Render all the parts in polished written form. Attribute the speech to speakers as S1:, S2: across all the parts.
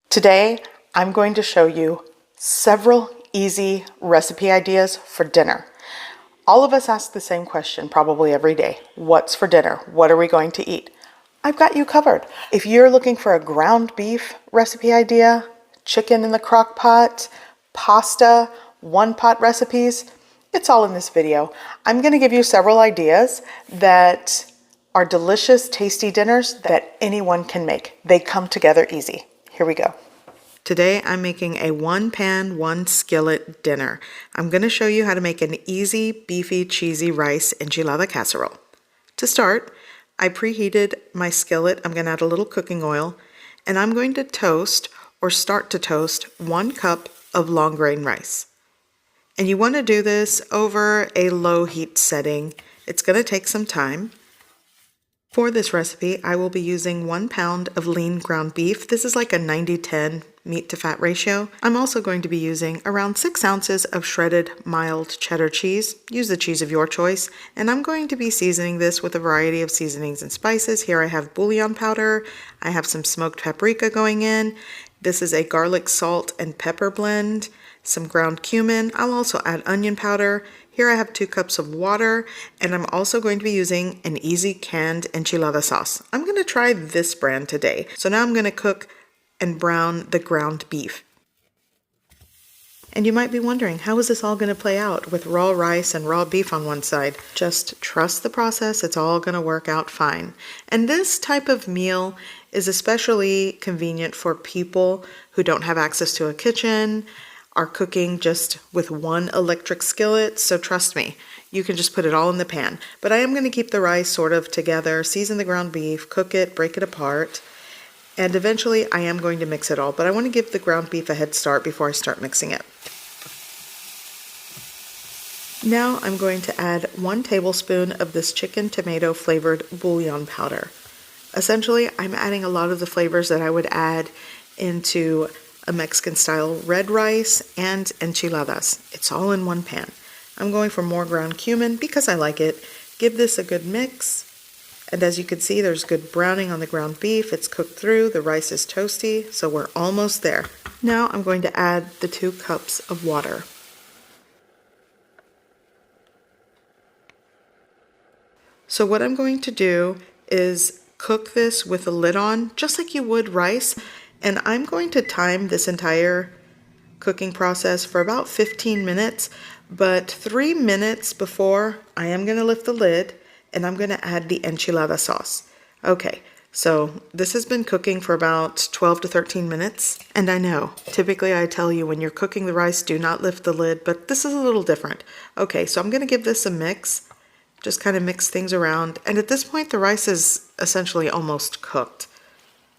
S1: Today, I'm going to show you several easy recipe ideas for dinner. All of us ask the same question probably every day. What's for dinner? What are we going to eat? I've got you covered. If you're looking for a ground beef recipe idea, chicken in the crock pot, pasta, one-pot recipes, it's all in this video. I'm going to give you several ideas that are delicious, tasty dinners that anyone can make. They come together easy. Here we go. Today I'm making a one pan, one skillet dinner. I'm going to show you how to make an easy, beefy, cheesy rice enchilada casserole. To start, I preheated my skillet. I'm going to add a little cooking oil, and I'm going to toast or start to toast 1 cup of long grain rice. And you want to do this over a low heat setting. It's going to take some time. For this recipe, I will be using 1 pound of lean ground beef. This is like a 90-10 meat to fat ratio. I'm also going to be using around 6 ounces of shredded mild cheddar cheese. Use the cheese of your choice. And I'm going to be seasoning this with a variety of seasonings and spices. Here I have bouillon powder. I have some smoked paprika going in. This is a garlic, salt, and pepper blend. Some ground cumin. I'll also add onion powder. Here I have 2 cups of water, and I'm also going to be using an easy canned enchilada sauce. I'm going to try this brand today. So now I'm going to cook and brown the ground beef. And you might be wondering, how is this all going to play out with raw rice and raw beef on one side? Just trust the process. It's all going to work out fine. And this type of meal is especially convenient for people who don't have access to a kitchen, are cooking just with one electric skillet, so trust me, you can just put it all in the pan. But I am going to keep the rice sort of together, season the ground beef, cook it, break it apart, and eventually I am going to mix it all, but I want to give the ground beef a head start before I start mixing it. Now I'm going to add 1 tablespoon of this chicken tomato flavored bouillon powder. Essentially, I'm adding a lot of the flavors that I would add into a Mexican style red rice and enchiladas. It's all in one pan. I'm going for more ground cumin because I like it. Give this a good mix. And as you can see, there's good browning on the ground beef. It's cooked through. The rice is toasty, so we're almost there. Now I'm going to add the 2 cups of water. So what I'm going to do is cook this with the lid on, just like you would rice. And I'm going to time this entire cooking process for about 15 minutes, but 3 minutes before I am going to lift the lid and I'm going to add the enchilada sauce. Okay, so this has been cooking for about 12 to 13 minutes. And I know, typically I tell you when you're cooking the rice, do not lift the lid, but this is a little different. Okay, so I'm going to give this a mix, just kind of mix things around. And at this point, the rice is essentially almost cooked.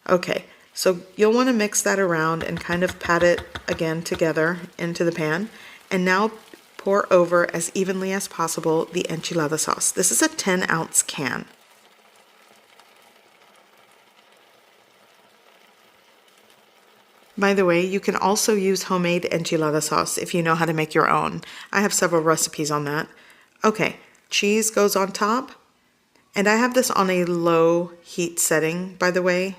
S1: Okay. So you'll want to mix that around and kind of pat it again together into the pan. And now pour over as evenly as possible the enchilada sauce. This is a 10-ounce can. By the way, you can also use homemade enchilada sauce if you know how to make your own. I have several recipes on that. Okay, cheese goes on top. And I have this on a low heat setting, by the way.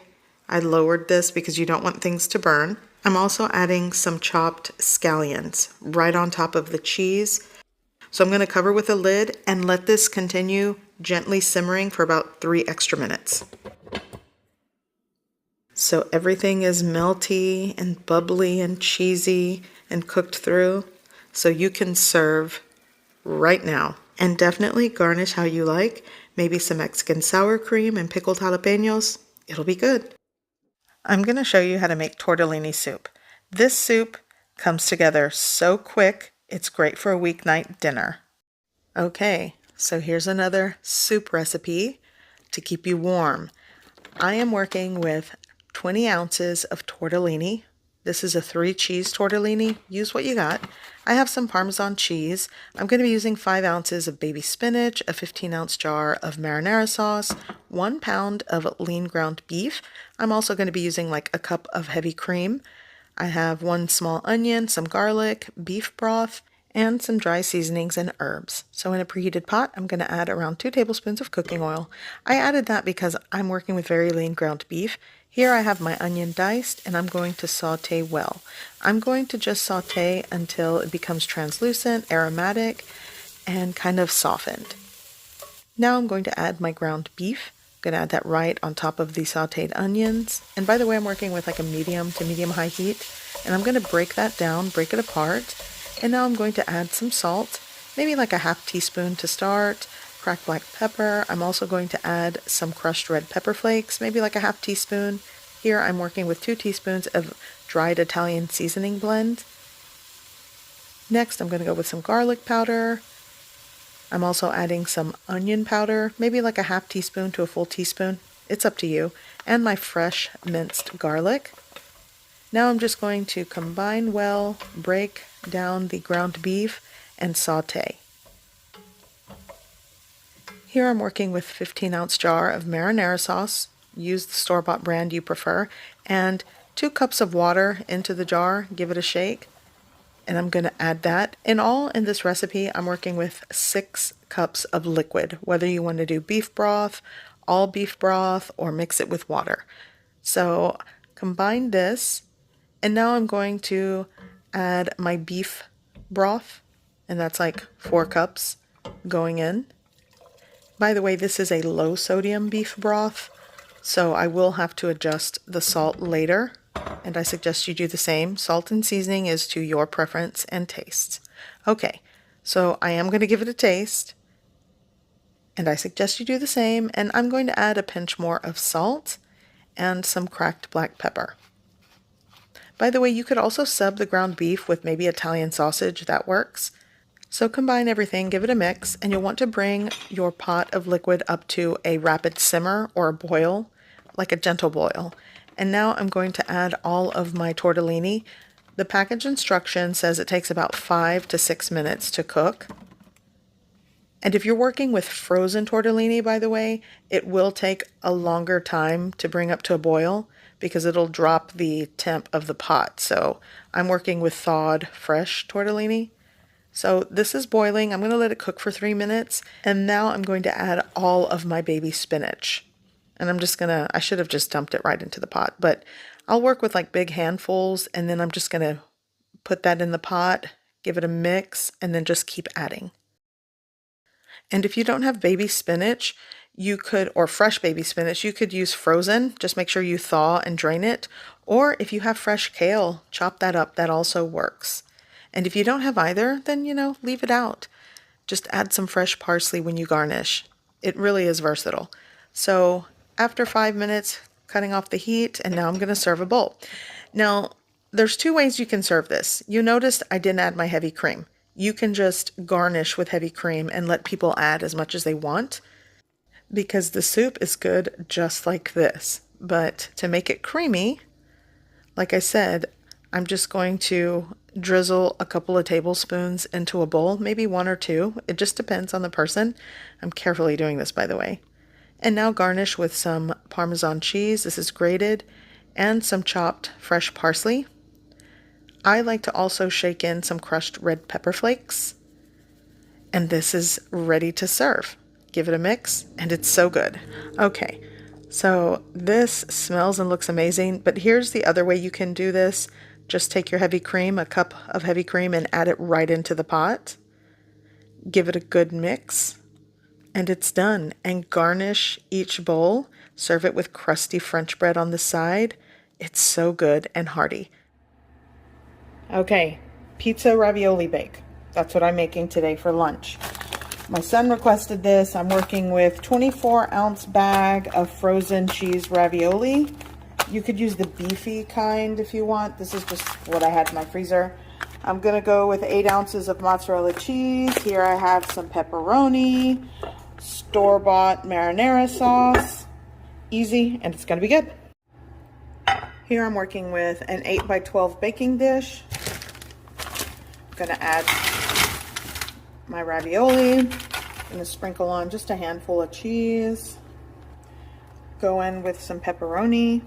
S1: I lowered this because you don't want things to burn. I'm also adding some chopped scallions right on top of the cheese. So I'm going to cover with a lid and let this continue gently simmering for about 3 extra minutes. So everything is melty and bubbly and cheesy and cooked through. So you can serve right now. And definitely garnish how you like. Maybe some Mexican sour cream and pickled jalapenos. It'll be good. I'm going to show you how to make tortellini soup. This soup comes together so quick, it's great for a weeknight dinner. Okay, so here's another soup recipe to keep you warm. I am working with 20 ounces of tortellini. This is a 3-cheese tortellini. Use what you got. I have some Parmesan cheese. I'm going to be using 5 ounces of baby spinach, a 15-ounce jar of marinara sauce, 1 pound of lean ground beef. I'm also going to be using like a cup of heavy cream. I have 1 small onion, some garlic, beef broth, and some dry seasonings and herbs. So in a preheated pot, I'm going to add around 2 tablespoons of cooking oil. I added that because I'm working with very lean ground beef. Here I have my onion diced and I'm going to saute well. I'm going to just saute until it becomes translucent, aromatic, and kind of softened. Now I'm going to add my ground beef. I'm going to add that right on top of the sauteed onions. And by the way, I'm working with like a medium to medium high heat. And I'm going to break that down, break it apart. And now I'm going to add some salt, maybe like a half teaspoon to start, cracked black pepper. I'm also going to add some crushed red pepper flakes, maybe like a half teaspoon. Here I'm working with 2 teaspoons of dried Italian seasoning blend. Next I'm going to go with some garlic powder. I'm also adding some onion powder, maybe like a half teaspoon to a full teaspoon. It's up to you. And my fresh minced garlic. Now I'm just going to combine well, break down the ground beef, and saute. Here I'm working with a 15-ounce jar of marinara sauce. Use the store-bought brand you prefer. And 2 cups of water into the jar. Give it a shake. And I'm going to add that. In all, in this recipe, I'm working with 6 cups of liquid, whether you want to do beef broth, all beef broth, or mix it with water. So combine this, and now I'm going to add my beef broth, and that's like 4 cups going in. By the way, this is a low sodium beef broth, so I will have to adjust the salt later. And I suggest you do the same. Salt and seasoning is to your preference and taste. Okay, so I am going to give it a taste. And I suggest you do the same. And I'm going to add a pinch more of salt and some cracked black pepper. By the way, you could also sub the ground beef with maybe Italian sausage. That works. So combine everything, give it a mix, and you'll want to bring your pot of liquid up to a rapid simmer or a boil, like a gentle boil. And now I'm going to add all of my tortellini. The package instruction says it takes about 5 to 6 minutes to cook. And if you're working with frozen tortellini, by the way, it will take a longer time to bring up to a boil because it'll drop the temp of the pot. So I'm working with thawed, fresh tortellini. So this is boiling. I'm going to let it cook for 3 minutes. And now I'm going to add all of my baby spinach. And I'm just gonna, I should have just dumped it right into the pot, but I'll work with like big handfuls, and then I'm just gonna put that in the pot, give it a mix, and then just keep adding. And if you don't have baby spinach, you could, or fresh baby spinach, you could use frozen. Just make sure you thaw and drain it. Or if you have fresh kale, chop that up. That also works. And if you don't have either, then, leave it out. Just add some fresh parsley when you garnish. It really is versatile. So after 5 minutes, cutting off the heat, and now I'm going to serve a bowl. Now, there's 2 ways you can serve this. You noticed I didn't add my heavy cream. You can just garnish with heavy cream and let people add as much as they want, because the soup is good just like this. But to make it creamy, like I said, I'm just going to drizzle a couple of tablespoons into a bowl, maybe 1 or 2. It just depends on the person. I'm carefully doing this, by the way. And now garnish with some Parmesan cheese. This is grated, and some chopped fresh parsley. I like to also shake in some crushed red pepper flakes. And this is ready to serve. Give it a mix, and it's so good. Okay, so this smells and looks amazing, but here's the other way you can do this. Just take your heavy cream, a cup of heavy cream, and add it right into the pot. Give it a good mix. And it's done. And garnish each bowl. Serve it with crusty French bread on the side. It's so good and hearty. Okay, pizza ravioli bake. That's what I'm making today for lunch. My son requested this. I'm working with 24-ounce bag of frozen cheese ravioli. You could use the beefy kind if you want. This is just what I had in my freezer. I'm going to go with 8 ounces of mozzarella cheese. Here I have some pepperoni, store-bought marinara sauce. Easy, and it's going to be good. Here I'm working with an 8 by 12 baking dish. I'm going to add my ravioli. I'm going to sprinkle on just a handful of cheese. Go in with some pepperoni.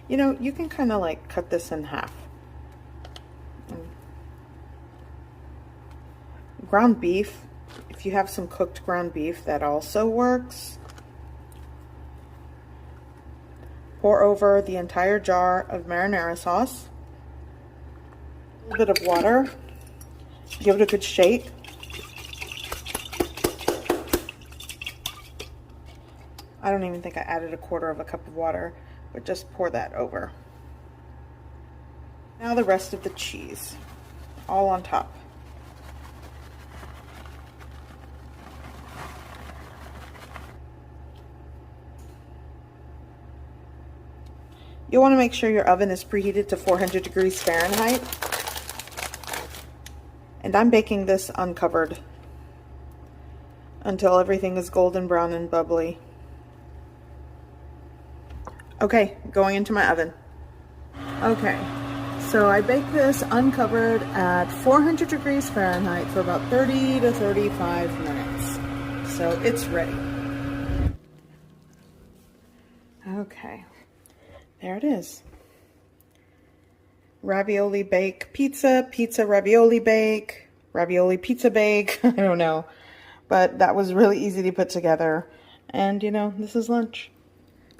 S1: You can kind of like cut this in half. Ground beef, if you have some cooked ground beef, that also works. pour over the entire jar of marinara sauce. A little bit of water. Give it a good shake. I don't even think I added a quarter of a cup of water, but just pour that over. Now the rest of the cheese, all on top. You'll want to make sure your oven is preheated to 400 degrees Fahrenheit. And I'm baking this uncovered until everything is golden brown and bubbly. Okay, going into my oven. Okay, so I baked this uncovered at 400 degrees Fahrenheit for about 30 to 35 minutes. So it's ready. Okay, there it is. Ravioli bake pizza, pizza ravioli bake, ravioli pizza bake, I don't know. But that was really easy to put together. And you know, this is lunch.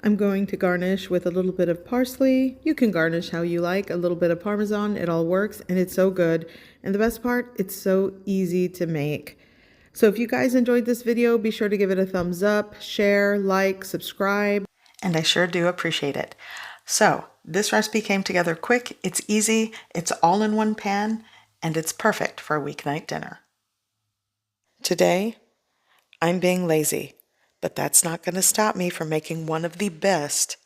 S1: I'm going to garnish with a little bit of parsley. You can garnish how you like, a little bit of Parmesan, it all works, and it's so good. And the best part, it's so easy to make. So if you guys enjoyed this video, be sure to give it a thumbs up, share, like, subscribe, and I sure do appreciate it. So this recipe came together quick, it's easy, it's all in one pan, and it's perfect for a weeknight dinner. Today, I'm being lazy. But that's not going to stop me from making one of the best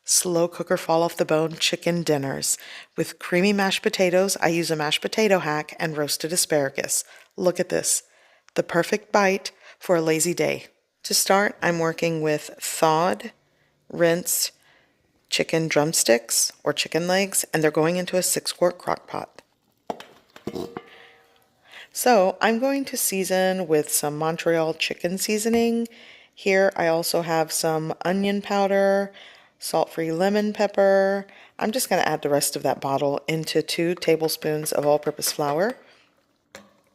S1: slow cooker fall off the bone chicken dinners. With creamy mashed potatoes, I use a mashed potato hack and roasted asparagus. Look at this, the perfect bite for a lazy day. To start, I'm working with thawed, rinsed chicken drumsticks or chicken legs, and they're going into a 6-quart crock pot. So I'm going to season with some Montreal chicken seasoning. Here I also have some onion powder, salt-free lemon pepper. I'm just going to add the rest of that bottle into 2 tablespoons of all-purpose flour.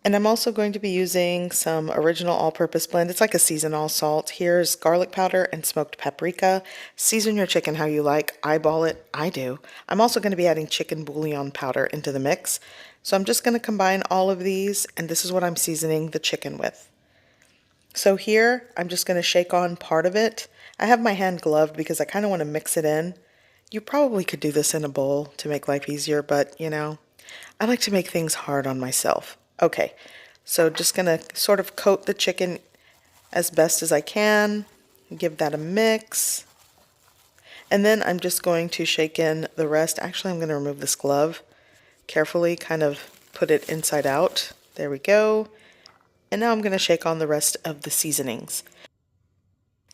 S1: And I'm also going to be using some original all-purpose blend. It's like a seasonal salt. Here's garlic powder and smoked paprika. Season your chicken how you like. Eyeball it. I do. I'm also going to be adding chicken bouillon powder into the mix. So I'm just going to combine all of these, and this is what I'm seasoning the chicken with. So here, I'm just going to shake on part of it. I have my hand gloved because I kind of want to mix it in. You probably could do this in a bowl to make life easier, but you know, I like to make things hard on myself. Okay, so just going to sort of coat the chicken as best as I can, give that a mix. And then I'm just going to shake in the rest. Actually, I'm going to remove this glove. Carefully kind of put it inside out. There we go. And now I'm going to shake on the rest of the seasonings.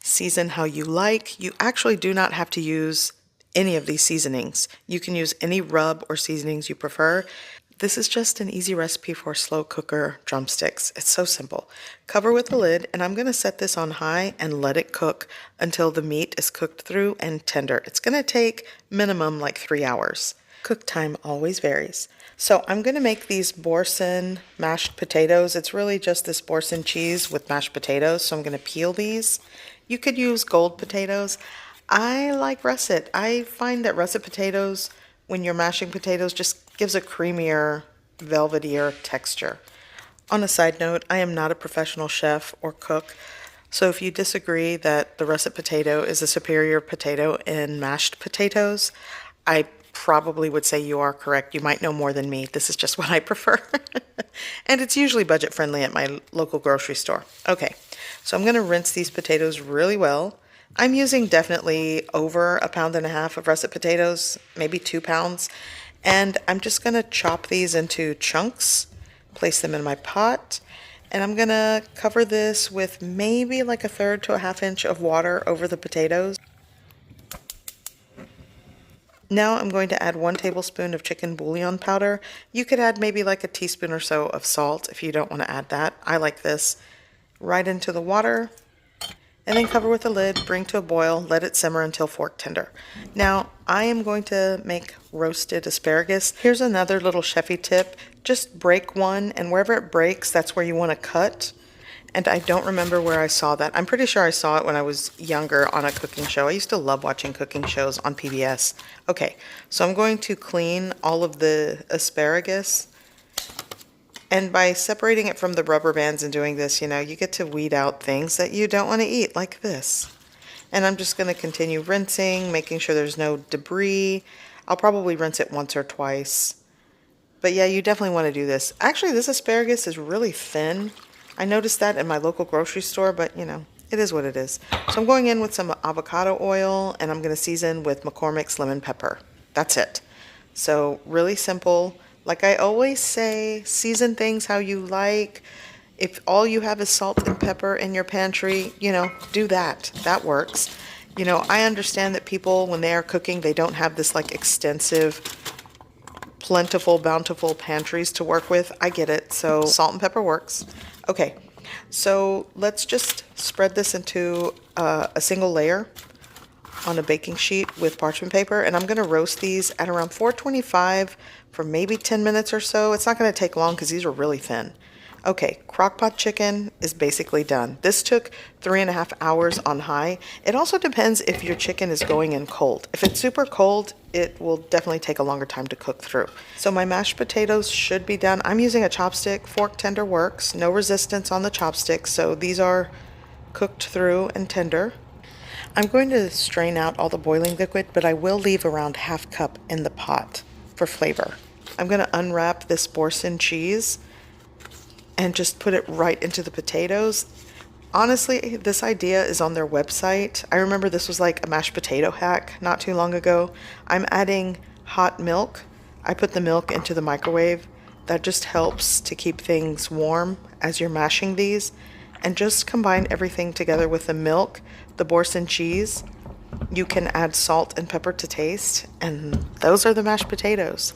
S1: Season how you like. You actually do not have to use any of these seasonings. You can use any rub or seasonings you prefer. This is just an easy recipe for slow cooker drumsticks. It's so simple. Cover with the lid, and I'm going to set this on high and let it cook until the meat is cooked through and tender. It's going to take minimum like 3 hours. Cook time always varies. So I'm going to make these boursin mashed potatoes. It's really just this boursin cheese with mashed potatoes. So I'm going to peel these. You could use gold potatoes. I like russet. I find that russet potatoes, when you're mashing potatoes, just gives a creamier, velvetier texture. On a side note, I am not a professional chef or cook. So if you disagree that the russet potato is a superior potato in mashed potatoes, I probably would say you are correct. You might know more than me. This is just what I prefer. And it's usually budget friendly at my local grocery store. Okay, so I'm going to rinse these potatoes really well. I'm using definitely over 1.5 pounds of russet potatoes, maybe 2 pounds. And I'm just going to chop these into chunks, place them in my pot. And I'm going to cover this with maybe like 1/3 to 1/2 inch of water over the potatoes. Now I'm going to add 1 tablespoon of chicken bouillon powder. You could add maybe like a teaspoon or so of salt if you don't want to add that. I like this. Right into the water, and then cover with a lid, bring to a boil, let it simmer until fork tender. Now I am going to make roasted asparagus. Here's another little chefy tip. Just break one, and wherever it breaks, that's where you want to cut. And I don't remember where I saw that. I'm pretty sure I saw it when I was younger on a cooking show. I used to love watching cooking shows on PBS. Okay, so I'm going to clean all of the asparagus. And by separating it from the rubber bands and doing this, you know, you get to weed out things that you don't want to eat, like this. And I'm just going to continue rinsing, making sure there's no debris. I'll probably rinse it once or twice. But yeah, you definitely want to do this. Actually, this asparagus is really thin. I noticed that in my local grocery store, but you know, it is what it is. So I'm going in with some avocado oil, and I'm going to season with McCormick's lemon pepper. That's it. So really simple. Like I always say, season things how you like. If all you have is salt and pepper in your pantry, you know, do that. That works. You know, I understand that people, when they are cooking, they don't have this like extensive, plentiful, bountiful pantries to work with. I get it. So salt and pepper works. Okay, so let's just spread this into a single layer on a baking sheet with parchment paper, and I'm going to roast these at around 425 for maybe 10 minutes or so. It's not going to take long because these are really thin. Okay, crockpot chicken is basically done. This took 3.5 hours on high. It also depends if your chicken is going in cold. If it's super cold, it will definitely take a longer time to cook through. So my mashed potatoes should be done. I'm using a chopstick. Fork tender works. No resistance on the chopstick, so these are cooked through and tender. I'm going to strain out all the boiling liquid, but I will leave around ½ cup in the pot for flavor. I'm going to unwrap this Boursin cheese and just put it right into the potatoes. Honestly, this idea is on their website. I remember this was like a mashed potato hack not too long ago. I'm adding hot milk. I put the milk into the microwave. That just helps to keep things warm as you're mashing these. And just combine everything together with the milk, the Boursin cheese. You can add salt and pepper to taste, and those are the mashed potatoes.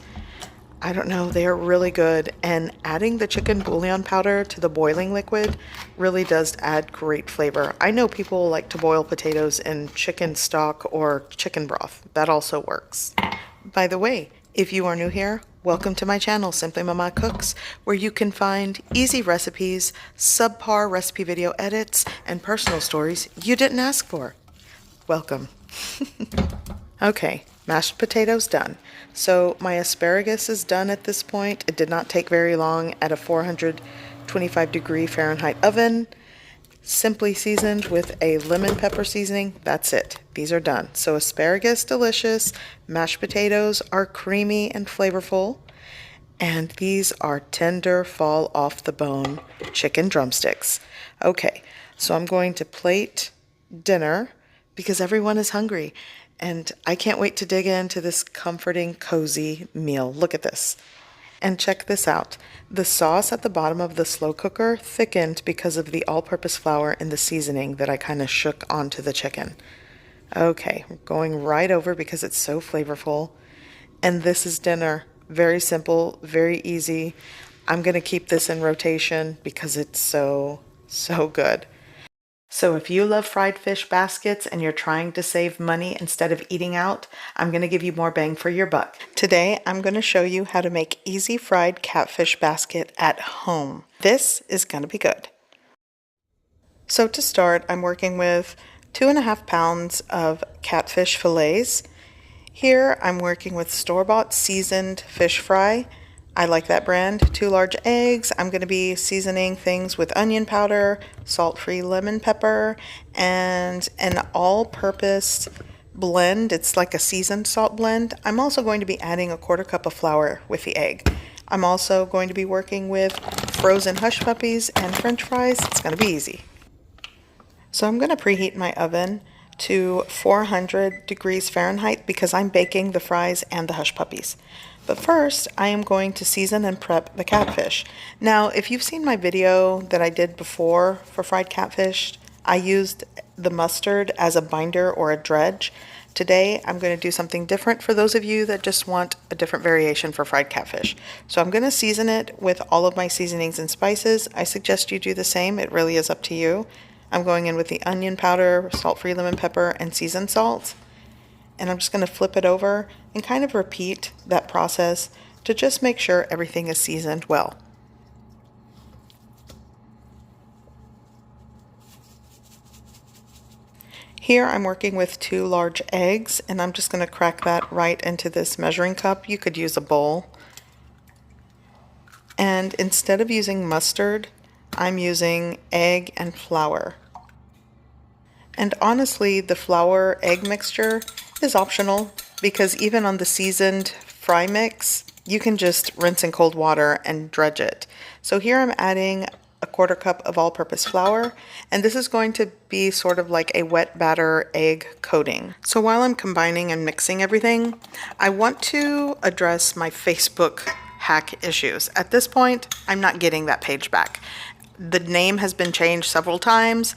S1: I don't know, they are really good, and adding the chicken bouillon powder to the boiling liquid really does add great flavor. I know people like to boil potatoes in chicken stock or chicken broth. That also works. By the way, if you are new here, welcome to my channel, Simply Mama Cooks, where you can find easy recipes, subpar recipe video edits, and personal stories you didn't ask for. Welcome. Okay, mashed potatoes done. So my asparagus is done at this point. It did not take very long at a 425-degree Fahrenheit oven. Simply seasoned with a lemon pepper seasoning. That's it. These are done. So asparagus, delicious. Mashed potatoes are creamy and flavorful. And these are tender, fall off the bone chicken drumsticks. Okay, so I'm going to plate dinner because everyone is hungry. And I can't wait to dig into this comforting, cozy meal. Look at this. And check this out. The sauce at the bottom of the slow cooker thickened because of the all-purpose flour and the seasoning that I kind of shook onto the chicken. Okay, we're going right over because it's so flavorful. And this is dinner. Very simple, very easy. I'm going to keep this in rotation because it's so good. So if you love fried fish baskets and you're trying to save money instead of eating out, I'm going to give you more bang for your buck. Today, I'm going to show you how to make easy fried catfish basket at home. This is going to be good. So to start, I'm working with 2.5 pounds of catfish fillets. Here, I'm working with store-bought seasoned fish fry. I like that brand. 2 large eggs. I'm going to be seasoning things with onion powder, salt-free lemon pepper, and an all-purpose blend. It's like a seasoned salt blend. I'm also going to be adding a 1/4 cup of flour with the egg. I'm also going to be working with frozen hush puppies and french fries. It's going to be easy. So I'm going to preheat my oven to 400 degrees Fahrenheit because I'm baking the fries and the hush puppies. But first, I am going to season and prep the catfish. Now, if you've seen my video that I did before for fried catfish, I used the mustard as a binder or a dredge. Today, I'm going to do something different for those of you that just want a different variation for fried catfish. So I'm going to season it with all of my seasonings and spices. I suggest you do the same. It really is up to you. I'm going in with the onion powder, salt-free lemon pepper, and seasoned salt. And I'm just going to flip it over and kind of repeat that process to just make sure everything is seasoned well. Here I'm working with 2 large eggs, and I'm just going to crack that right into this measuring cup. You could use a bowl. And instead of using mustard, I'm using egg and flour. And honestly, the flour egg mixture is optional because even on the seasoned fry mix, you can just rinse in cold water and dredge it. So here I'm adding a 1/4 cup of all-purpose flour, and this is going to be sort of like a wet batter egg coating. So while I'm combining and mixing everything, I want to address my Facebook hack issues. At this point, I'm not getting that page back. The name has been changed several times.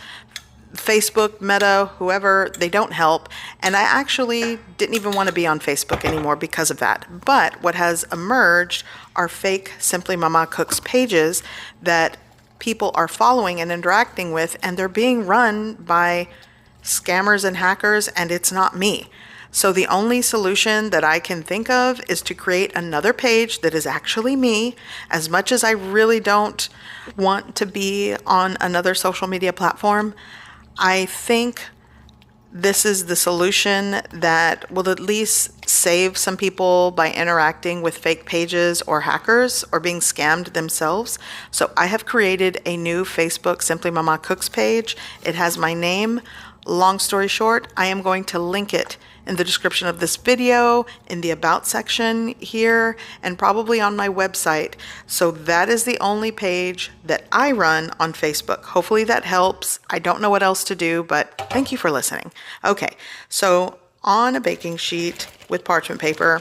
S1: Facebook, Meta, whoever, they don't help. And I actually didn't even want to be on Facebook anymore because of that. But what has emerged are fake Simply Mama Cooks pages that people are following and interacting with, and they're being run by scammers and hackers, and it's not me. So the only solution that I can think of is to create another page that is actually me. As much as I really don't want to be on another social media platform, I think this is the solution that will at least save some people by interacting with fake pages or hackers or being scammed themselves. So I have created a new Facebook Simply Mama Cooks page. It has my name. Long story short, I am going to link it in the description of this video, in the About section here, and probably on my website. So that is the only page that I run on Facebook. Hopefully that helps. I don't know what else to do, but thank you for listening. Okay, so on a baking sheet with parchment paper,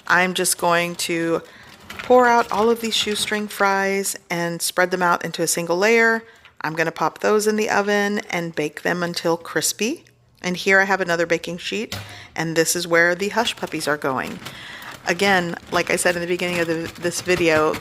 S1: I'm just going to pour out all of these shoestring fries and spread them out into a single layer. I'm going to pop those in the oven and bake them until crispy. And here I have another baking sheet, and this is where the hush puppies are going. Again, like I said in the beginning of this video,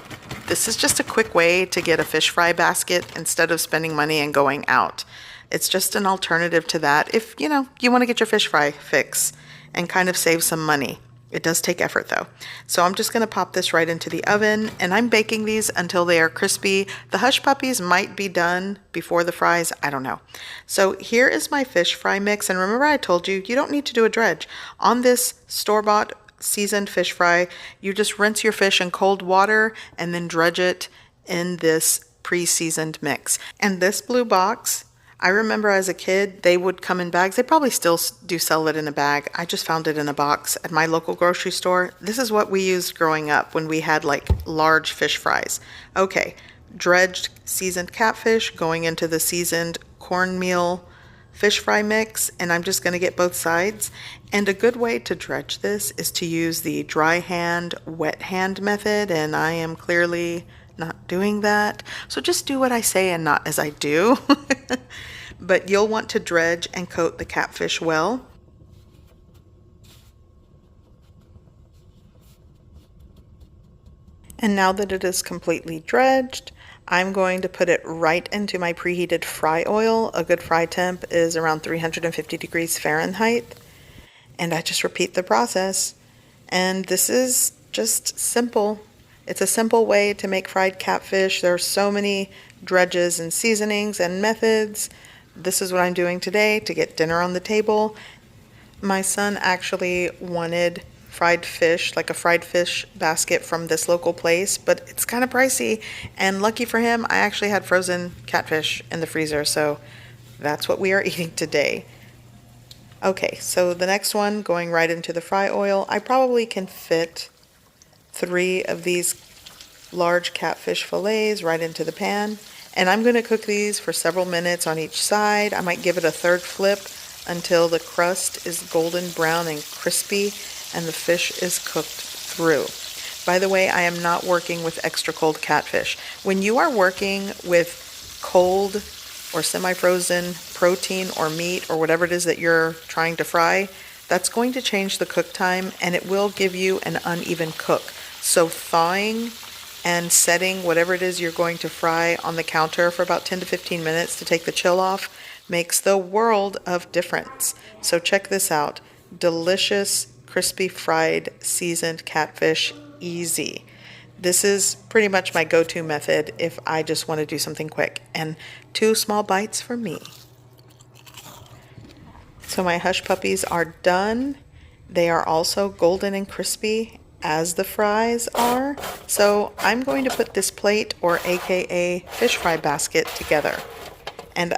S1: this is just a quick way to get a fish fry basket instead of spending money and going out. It's just an alternative to that if, you want to get your fish fry fix and kind of save some money. It does take effort though. So I'm just going to pop this right into the oven, and I'm baking these until they are crispy. The hush puppies might be done before the fries. I don't know. So here is my fish fry mix. And remember I told you, you don't need to do a dredge. On this store-bought seasoned fish fry, you just rinse your fish in cold water and then dredge it in this pre-seasoned mix. And this blue box, I remember as a kid, they would come in bags. They probably still do sell it in a bag. I just found it in a box at my local grocery store. This is what we used growing up when we had like large fish fries. Okay, dredged seasoned catfish going into the seasoned cornmeal fish fry mix, and I'm just going to get both sides. And a good way to dredge this is to use the dry hand, wet hand method, and I am clearly not doing that. So just do what I say and not as I do. But you'll want to dredge and coat the catfish well. And now that it is completely dredged, I'm going to put it right into my preheated fry oil. A good fry temp is around 350 degrees Fahrenheit. And I just repeat the process. And this is just simple. It's a simple way to make fried catfish. There are so many dredges and seasonings and methods. This is what I'm doing today to get dinner on the table. My son actually wanted fried fish, like a fried fish basket from this local place, but it's kind of pricey. And lucky for him, I actually had frozen catfish in the freezer, so that's what we are eating today. Okay, so the next one, going right into the fry oil. I probably can fit 3 of these large catfish fillets right into the pan. And I'm going to cook these for several minutes on each side. I might give it a 3rd flip until the crust is golden brown and crispy and the fish is cooked through. By the way, I am not working with extra cold catfish. When you are working with cold or semi-frozen protein or meat or whatever it is that you're trying to fry, that's going to change the cook time and it will give you an uneven cook. So thawing and setting whatever it is you're going to fry on the counter for about 10 to 15 minutes to take the chill off makes the world of difference. So check this out. Delicious, crispy fried seasoned catfish, easy. This is pretty much my go-to method if I just want to do something quick. And 2 small bites for me. So my hush puppies are done. They are also golden and crispy as the fries are. So I'm going to put this plate, or AKA fish fry basket, together. And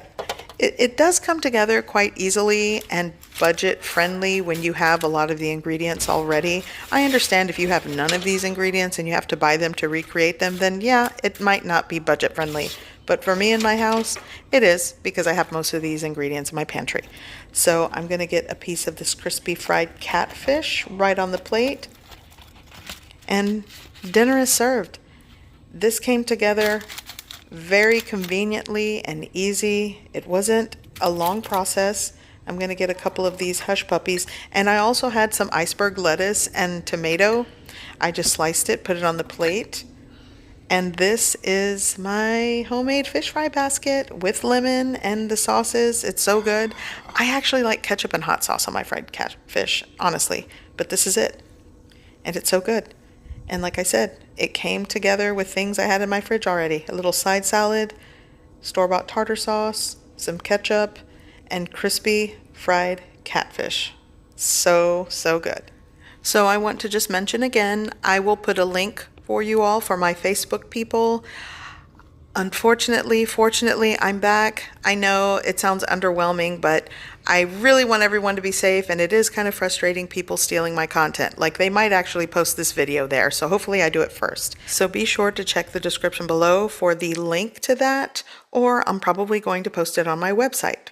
S1: it does come together quite easily and budget friendly when you have a lot of the ingredients already. I understand if you have none of these ingredients and you have to buy them to recreate them, then yeah, it might not be budget friendly. But for me in my house, it is, because I have most of these ingredients in my pantry. So I'm going to get a piece of this crispy fried catfish right on the plate. And dinner is served. This came together very conveniently and easy. It wasn't a long process. I'm going to get a couple of these hush puppies. And I also had some iceberg lettuce and tomato. I just sliced it, put it on the plate. And this is my homemade fish fry basket with lemon and the sauces. It's so good. I actually like ketchup and hot sauce on my fried catfish, honestly. But this is it. And it's so good. And like I said, it came together with things I had in my fridge already. A little side salad, store-bought tartar sauce, some ketchup, and crispy fried catfish. So, so good. So I want to just mention again, I will put a link for you all for my Facebook people. Unfortunately, fortunately, I'm back. I know it sounds underwhelming, but I really want everyone to be safe, and it is kind of frustrating people stealing my content. Like, they might actually post this video there, so hopefully I do it first. So be sure to check the description below for the link to that, or I'm probably going to post it on my website.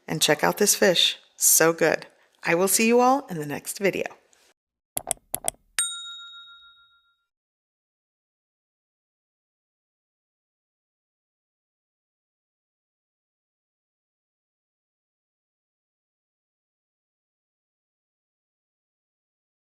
S1: And check out this fish. So good. I will see you all in the next video.